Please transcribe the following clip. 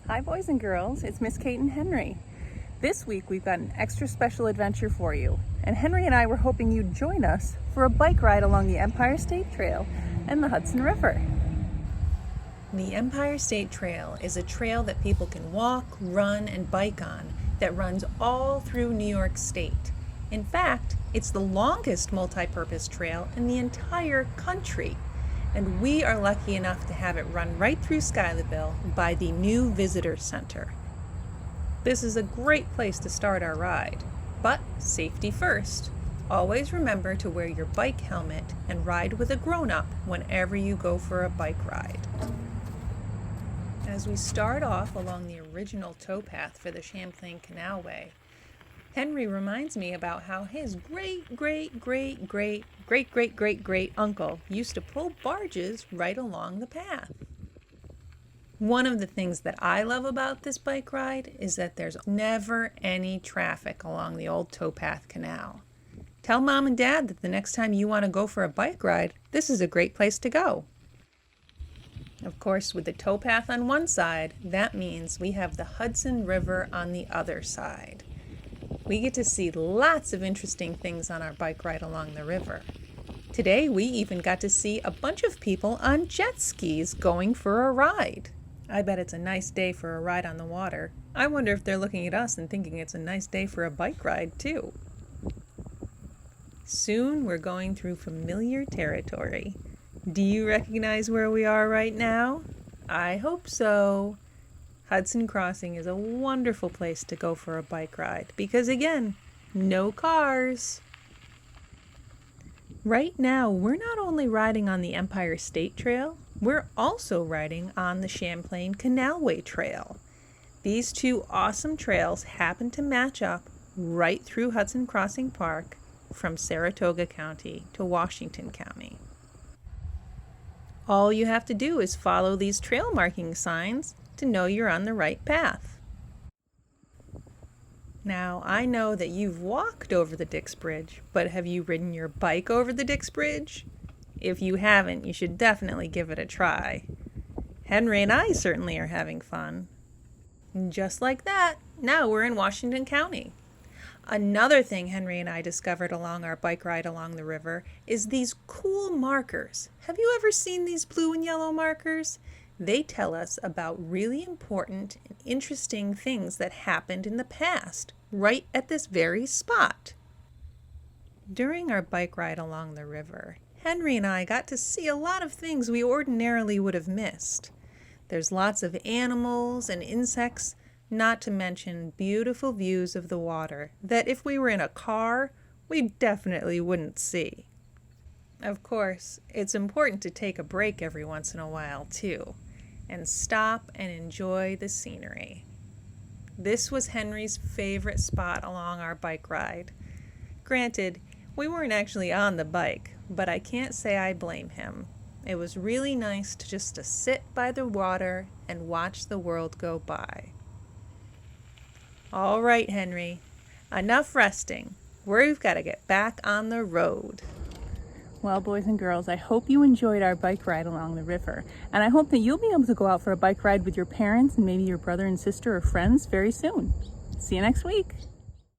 Hi boys and girls, it's Miss Kate and Henry. This week we've got an extra special adventure for you, and Henry and I were hoping you'd join us for a bike ride along the Empire State Trail and the Hudson River. The Empire State Trail is a trail that people can walk, run, and bike on that runs all through New York State. In fact, it's the longest multi-purpose trail in the entire country. And we are lucky enough to have it run right through Schuylerville by the new Visitor Center. This is a great place to start our ride, but safety first. Always remember to wear your bike helmet and ride with a grown-up whenever you go for a bike ride. As we start off along the original towpath for the Champlain Canalway, Henry reminds me about how his great uncle used to pull barges right along the path. One of the things that I love about this bike ride is that there's never any traffic along the old towpath canal. Tell Mom and Dad that the next time you want to go for a bike ride, this is a great place to go. Of course, with the towpath on one side, that means we have the Hudson River on the other side. We get to see lots of interesting things on our bike ride along the river. Today, we even got to see a bunch of people on jet skis going for a ride. I bet it's a nice day for a ride on the water. I wonder if they're looking at us and thinking it's a nice day for a bike ride, too. Soon, we're going through familiar territory. Do you recognize where we are right now? I hope so. Hudson Crossing is a wonderful place to go for a bike ride because, again, no cars. Right now, we're not only riding on the Empire State Trail, we're also riding on the Champlain Canalway Trail. These two awesome trails happen to match up right through Hudson Crossing Park from Saratoga County to Washington County. All you have to do is follow these trail marking signs to know you're on the right path. Now, I know that you've walked over the Dix Bridge, but have you ridden your bike over the Dix Bridge? If you haven't, you should definitely give it a try. Henry and I certainly are having fun. And just like that, now we're in Washington County. Another thing Henry and I discovered along our bike ride along the river is these cool markers. Have you ever seen these blue and yellow markers? They tell us about really important and interesting things that happened in the past, right at this very spot. During our bike ride along the river, Henry and I got to see a lot of things we ordinarily would have missed. There's lots of animals and insects, not to mention beautiful views of the water that if we were in a car, we definitely wouldn't see. Of course, it's important to take a break every once in a while, too, and stop and enjoy the scenery. This was Henry's favorite spot along our bike ride. Granted, we weren't actually on the bike, but I can't say I blame him. It was really nice to just sit by the water and watch the world go by. All right, Henry, enough resting. We've got to get back on the road. Well, boys and girls, I hope you enjoyed our bike ride along the river, and I hope that you'll be able to go out for a bike ride with your parents and maybe your brother and sister or friends very soon. See you next week.